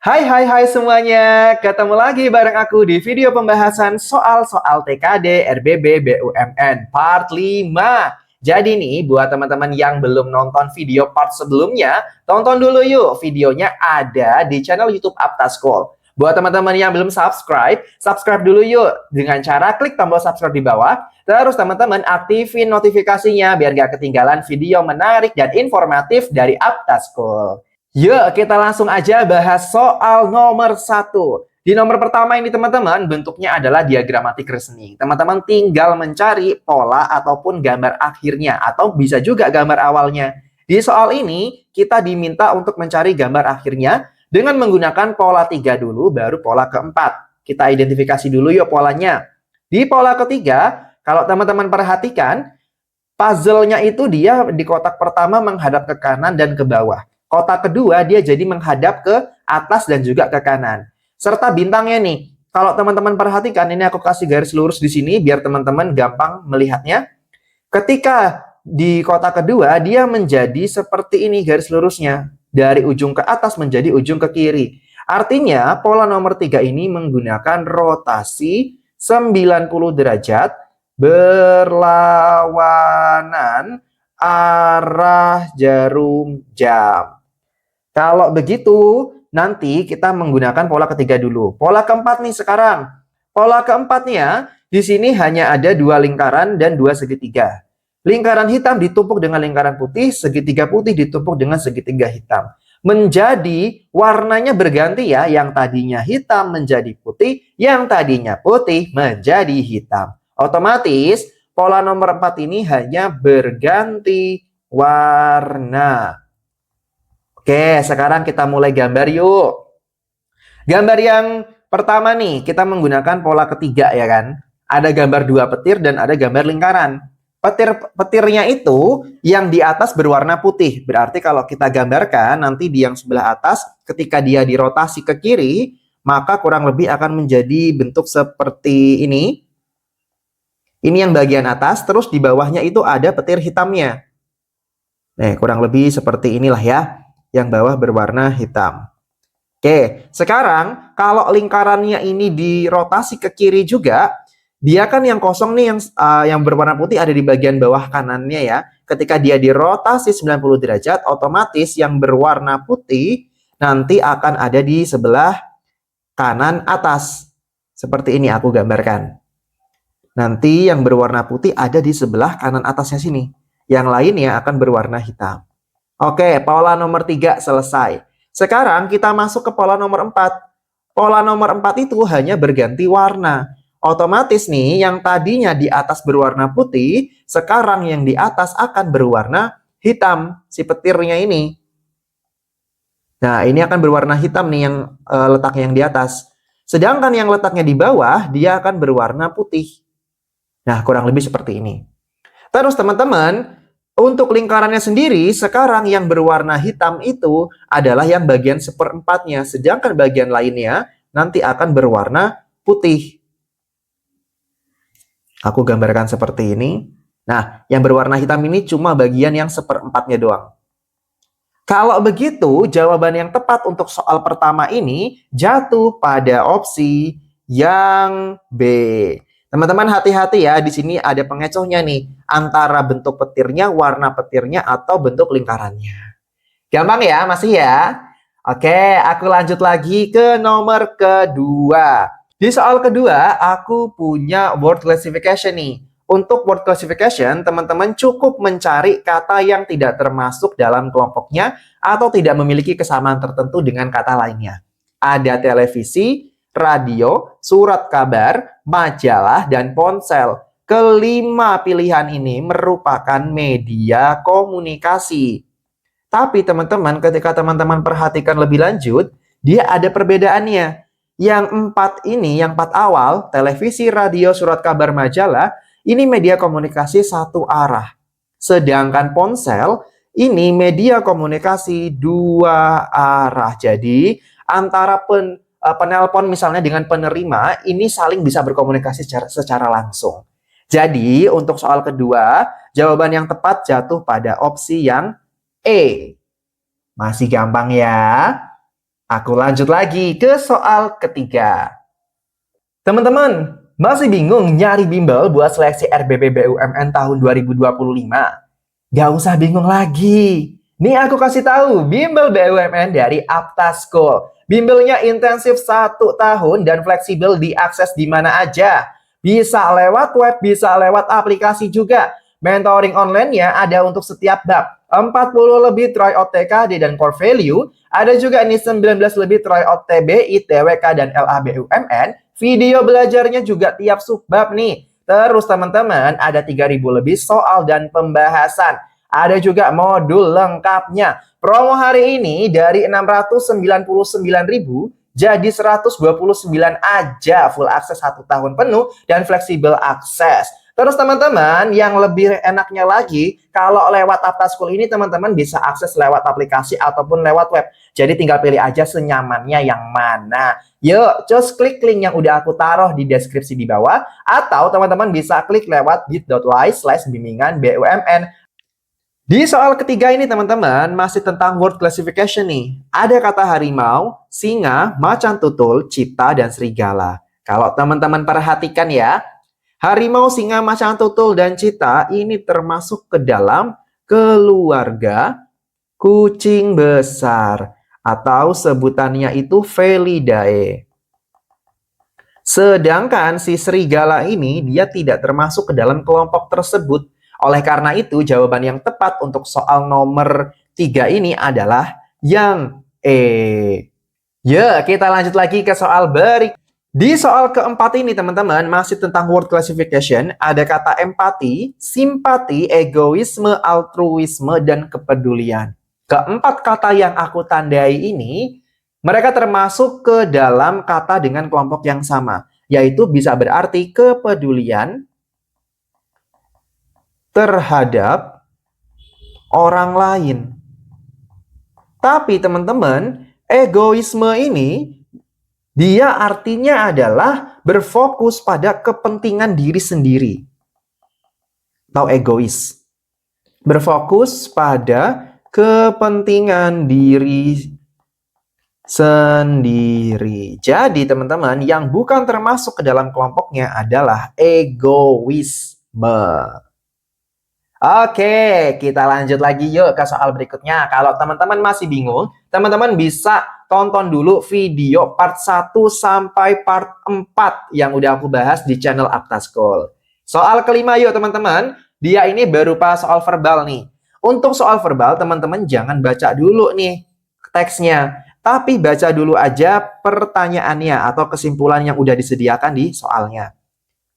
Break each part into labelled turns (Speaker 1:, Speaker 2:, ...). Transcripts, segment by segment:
Speaker 1: Hai semuanya, ketemu lagi bareng aku di video pembahasan soal-soal TKD RBB BUMN part 5. Jadi nih, buat teman-teman yang belum nonton video part sebelumnya, tonton dulu yuk, videonya ada di channel YouTube Aptaschool. Buat teman-teman yang belum subscribe dulu yuk dengan cara klik tombol subscribe di bawah. Terus teman-teman aktifin notifikasinya biar gak ketinggalan video menarik dan informatif dari Aptaschool. Yuk, kita langsung aja bahas soal nomor 1. Di nomor pertama ini teman-teman, bentuknya adalah diagramatik reasoning. Teman-teman tinggal mencari pola ataupun gambar akhirnya, atau bisa juga gambar awalnya. Di soal ini, kita diminta untuk mencari gambar akhirnya dengan menggunakan pola 3 dulu, baru pola keempat. Kita identifikasi dulu yuk polanya. Di pola ketiga, kalau teman-teman perhatikan, puzzle-nya itu dia di kotak pertama menghadap ke kanan dan ke bawah. Kotak kedua dia jadi menghadap ke atas dan juga ke kanan. Serta bintangnya nih. Kalau teman-teman perhatikan, ini aku kasih garis lurus di sini biar teman-teman gampang melihatnya. Ketika di kotak kedua, dia menjadi seperti ini garis lurusnya. Dari ujung ke atas menjadi ujung ke kiri. Artinya, pola nomor 3 ini menggunakan rotasi 90 derajat berlawanan arah jarum jam. Kalau begitu, nanti kita menggunakan pola ketiga dulu. Pola keempat nih sekarang. Pola keempatnya, di sini hanya ada 2 lingkaran dan 2 segitiga. Lingkaran hitam ditumpuk dengan lingkaran putih, segitiga putih ditumpuk dengan segitiga hitam. Menjadi warnanya berganti ya, yang tadinya hitam menjadi putih, yang tadinya putih menjadi hitam. Otomatis, pola nomor 4 ini hanya berganti warna. Oke, sekarang kita mulai gambar yuk. Gambar yang pertama nih, kita menggunakan pola ketiga ya kan. Ada gambar 2 petir dan ada gambar lingkaran. Petirnya itu yang di atas berwarna putih. Berarti kalau kita gambarkan nanti di yang sebelah atas, ketika dia dirotasi ke kiri, maka kurang lebih akan menjadi bentuk seperti ini. Ini yang bagian atas, terus di bawahnya itu ada petir hitamnya. Nah, kurang lebih seperti inilah ya. Yang bawah berwarna hitam. Oke, sekarang kalau lingkarannya ini dirotasi ke kiri juga, dia kan yang kosong nih yang berwarna putih ada di bagian bawah kanannya ya. Ketika dia dirotasi 90 derajat, otomatis yang berwarna putih nanti akan ada di sebelah kanan atas. Seperti ini aku gambarkan. Nanti yang berwarna putih ada di sebelah kanan atasnya sini. Yang lainnya akan berwarna hitam. Oke, pola nomor 3 selesai. Sekarang kita masuk ke pola nomor 4. Pola nomor 4 itu hanya berganti warna. Otomatis nih, yang tadinya di atas berwarna putih, sekarang yang di atas akan berwarna hitam. Si petirnya ini. Nah, ini akan berwarna hitam nih yang letaknya yang di atas. Sedangkan yang letaknya di bawah, dia akan berwarna putih. Nah, kurang lebih seperti ini. Terus teman-teman, untuk lingkarannya sendiri, sekarang yang berwarna hitam itu adalah yang bagian seperempatnya. Sedangkan bagian lainnya nanti akan berwarna putih. Aku gambarkan seperti ini. Nah, yang berwarna hitam ini cuma bagian yang seperempatnya doang. Kalau begitu, jawaban yang tepat untuk soal pertama ini jatuh pada opsi yang B. Teman-teman hati-hati ya, di sini ada pengecohnya nih, antara bentuk petirnya, warna petirnya, atau bentuk lingkarannya. Gampang ya, masih ya? Oke, aku lanjut lagi ke nomor kedua. Di soal kedua, aku punya word classification nih. Untuk word classification, teman-teman cukup mencari kata yang tidak termasuk dalam kelompoknya atau tidak memiliki kesamaan tertentu dengan kata lainnya. Ada televisi, radio, surat kabar, majalah, dan ponsel. Kelima pilihan ini merupakan media komunikasi. Tapi teman-teman, ketika teman-teman perhatikan lebih lanjut, dia ada perbedaannya. Yang 4 ini, yang 4 awal, televisi, radio, surat kabar, majalah, ini media komunikasi satu arah. Sedangkan ponsel, ini media komunikasi 2 arah. Jadi, antara penelpon misalnya dengan penerima ini saling bisa berkomunikasi secara langsung. Jadi untuk soal kedua, jawaban yang tepat jatuh pada opsi yang E. Masih gampang ya? Aku lanjut lagi ke soal ketiga. Teman-teman, masih bingung nyari bimbel buat seleksi RBP BUMN tahun 2025? Gak usah bingung lagi. Nih aku kasih tahu, bimbel BUMN dari Apta School. Bimbelnya intensif 1 tahun dan fleksibel diakses di mana aja. Bisa lewat web, bisa lewat aplikasi juga. Mentoring online-nya ada untuk setiap bab. 40 lebih tryout TKD dan core value. Ada juga ini 19 lebih tryout TBI, TWK, dan LABUMN. Video belajarnya juga tiap subbab nih. Terus teman-teman, ada 3.000 lebih soal dan pembahasan. Ada juga modul lengkapnya. Promo hari ini dari 699.000 jadi 129 aja. Full akses 1 tahun penuh dan fleksibel akses. Terus teman-teman, yang lebih enaknya lagi, kalau lewat Apta School ini teman-teman bisa akses lewat aplikasi ataupun lewat web. Jadi tinggal pilih aja senyamannya yang mana. Yuk, just klik link yang udah aku taruh di deskripsi di bawah. Atau teman-teman bisa klik lewat bit.ly/bimbingan BUMN. Di soal ketiga ini teman-teman masih tentang word classification nih. Ada kata harimau, singa, macan tutul, cipta, dan serigala. Kalau teman-teman perhatikan ya, harimau, singa, macan tutul, dan cipta ini termasuk ke dalam keluarga kucing besar atau sebutannya itu Felidae. Sedangkan si serigala ini dia tidak termasuk ke dalam kelompok tersebut. Oleh karena itu jawaban yang tepat untuk soal nomor 3 ini adalah yang E. Ya, kita lanjut lagi ke soal berikutnya. Di soal keempat ini teman-teman masih tentang word classification. Ada kata empati, simpati, egoisme, altruisme, dan kepedulian. Keempat kata yang aku tandai ini, mereka termasuk ke dalam kata dengan kelompok yang sama. Yaitu bisa berarti kepedulian terhadap orang lain. Tapi teman-teman, egoisme ini dia artinya adalah berfokus pada kepentingan diri sendiri. Atau egois. Berfokus pada kepentingan diri sendiri. Jadi teman-teman, yang bukan termasuk ke dalam kelompoknya adalah egoisme. Oke, kita lanjut lagi yuk ke soal berikutnya. Kalau teman-teman masih bingung, teman-teman bisa tonton dulu video part 1 sampai part 4 yang udah aku bahas di channel Apta School. Soal kelima yuk teman-teman, dia ini berupa soal verbal nih. Untuk soal verbal, teman-teman jangan baca dulu nih teksnya, tapi baca dulu aja pertanyaannya atau kesimpulan yang udah disediakan di soalnya.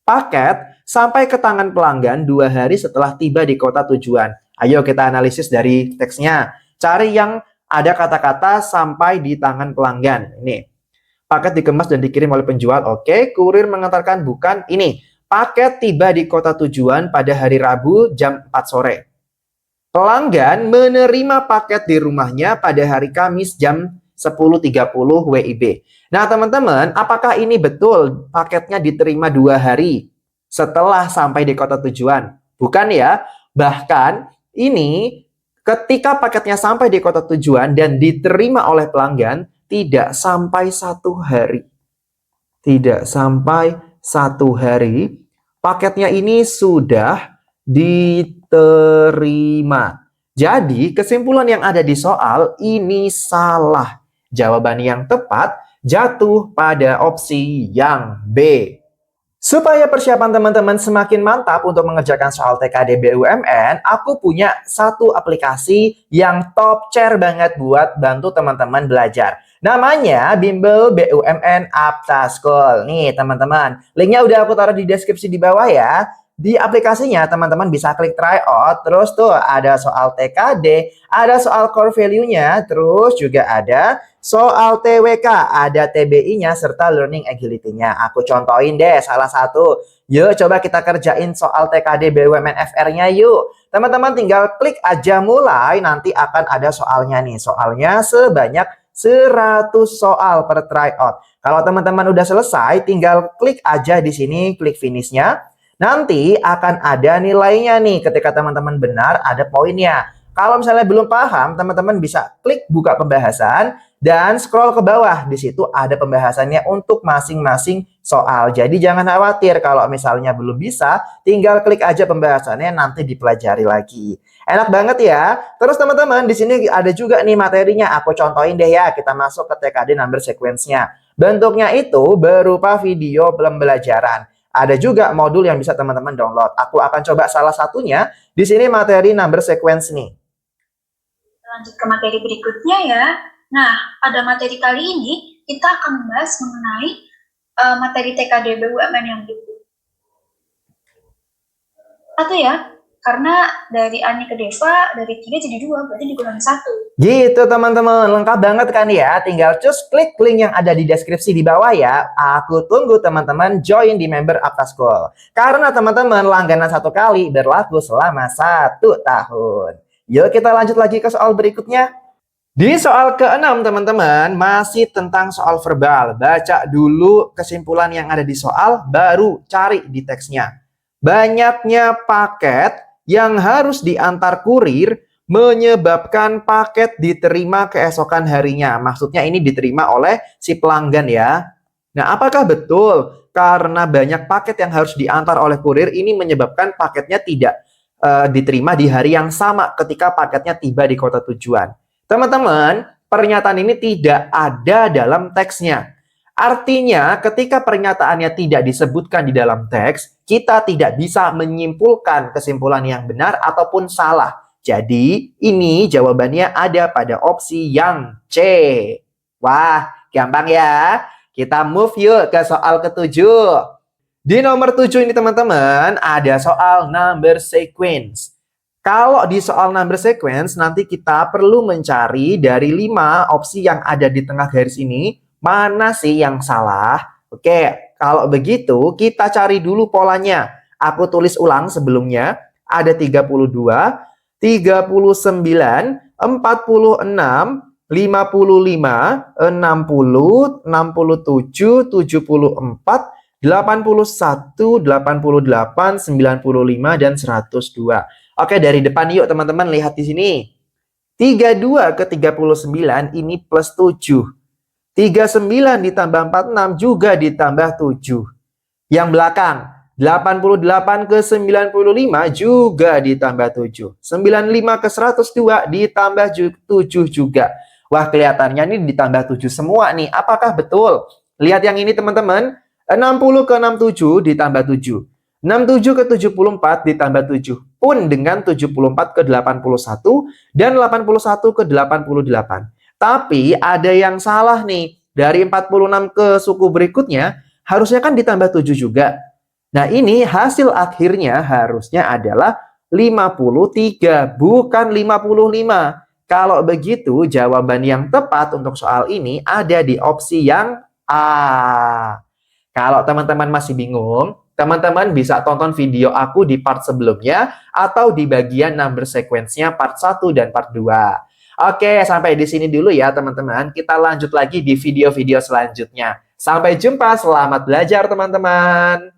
Speaker 1: Paket sampai ke tangan pelanggan 2 hari setelah tiba di kota tujuan. Ayo kita analisis dari teksnya. Cari yang ada kata-kata sampai di tangan pelanggan. Ini. Paket dikemas dan dikirim oleh penjual. Oke, kurir mengantarkan bukan. Ini. Paket tiba di kota tujuan pada hari Rabu jam 4 sore. Pelanggan menerima paket di rumahnya pada hari Kamis jam 10.30 WIB. Nah teman-teman, apakah ini betul paketnya diterima 2 hari setelah sampai di kota tujuan? Bukan ya, bahkan ini ketika paketnya sampai di kota tujuan dan diterima oleh pelanggan, tidak sampai 1 hari. Tidak sampai 1 hari, paketnya ini sudah diterima. Jadi kesimpulan yang ada di soal ini salah. Jawaban yang tepat jatuh pada opsi yang B. Supaya persiapan teman-teman semakin mantap untuk mengerjakan soal TKD BUMN, aku punya satu aplikasi yang top chair banget buat bantu teman-teman belajar. Namanya Bimbel BUMN Apta School. Nih teman-teman, linknya udah aku taruh di deskripsi di bawah ya. Di aplikasinya teman-teman bisa klik try out, terus tuh ada soal TKD, ada soal core value-nya, terus juga ada soal TWK, ada TBI-nya, serta learning agility-nya. Aku contohin deh salah satu. Yuk coba kita kerjain soal TKD BUMN FR-nya yuk. Teman-teman tinggal klik aja mulai, nanti akan ada soalnya nih. Soalnya sebanyak 100 soal per tryout. Kalau teman-teman udah selesai, tinggal klik aja di sini, klik finish-nya. Nanti akan ada nilainya nih. Ketika teman-teman benar, ada poinnya. Kalau misalnya belum paham, teman-teman bisa klik buka pembahasan. Dan scroll ke bawah, di situ ada pembahasannya untuk masing-masing soal. Jadi jangan khawatir kalau misalnya belum bisa, tinggal klik aja pembahasannya, nanti dipelajari lagi. Enak banget ya. Terus teman-teman, di sini ada juga nih materinya. Aku contohin deh ya, kita masuk ke TKD number sequence-nya. Bentuknya itu berupa video pembelajaran. Ada juga modul yang bisa teman-teman download. Aku akan coba salah satunya. Di sini materi number sequence nih.
Speaker 2: Lanjut ke materi berikutnya ya. Nah, pada materi kali ini kita akan membahas mengenai materi TKD BUMN yang berikut. Satu ya, karena dari Ani ke Deva, dari 3 jadi 2, berarti dikurangi 1.
Speaker 1: Gitu teman-teman, lengkap banget kan ya? Tinggal cus klik link yang ada di deskripsi di bawah ya. Aku tunggu teman-teman join di member Aptaschool. Karena teman-teman langganan 1 kali berlaku selama 1 tahun. Yuk kita lanjut lagi ke soal berikutnya. Di soal ke-6 teman-teman, masih tentang soal verbal. Baca dulu kesimpulan yang ada di soal, baru cari di teksnya. Banyaknya paket yang harus diantar kurir menyebabkan paket diterima keesokan harinya. Maksudnya ini diterima oleh si pelanggan ya. Nah, apakah betul karena banyak paket yang harus diantar oleh kurir ini menyebabkan paketnya tidak diterima di hari yang sama ketika paketnya tiba di kota tujuan? Teman-teman, pernyataan ini tidak ada dalam teksnya. Artinya, ketika pernyataannya tidak disebutkan di dalam teks, kita tidak bisa menyimpulkan kesimpulan yang benar ataupun salah. Jadi, ini jawabannya ada pada opsi yang C. Wah, gampang ya. Kita move yuk ke soal ke-7. Di nomor 7 ini teman-teman, ada soal number sequence. Kalau di soal number sequence, nanti kita perlu mencari dari 5 opsi yang ada di tengah garis ini, mana sih yang salah? Oke, kalau begitu kita cari dulu polanya. Aku tulis ulang sebelumnya, ada 32, 39, 46, 55, 60, 67, 74, 81, 88, 95, dan 102. Oke, dari depan yuk teman-teman lihat di sini. 32 ke 39 ini plus 7. 39 ditambah 46 juga ditambah 7. Yang belakang, 88 ke 95 juga ditambah 7. 95 ke 102 ditambah 7 juga. Wah, kelihatannya ini ditambah 7 semua nih. Apakah betul? Lihat yang ini teman-teman. 60 ke 67 ditambah 7. 67 ke 74 ditambah 7. Pun dengan 74 ke 81 dan 81 ke 88. Tapi ada yang salah nih. Dari 46 ke suku berikutnya, harusnya kan ditambah 7 juga. Nah ini hasil akhirnya harusnya adalah 53, bukan 55. Kalau begitu, jawaban yang tepat untuk soal ini ada di opsi yang A. Kalau teman-teman masih bingung, teman-teman bisa tonton video aku di part sebelumnya atau di bagian number sequence-nya part 1 dan part 2. Oke, sampai di sini dulu ya teman-teman. Kita lanjut lagi di video-video selanjutnya. Sampai jumpa, selamat belajar teman-teman.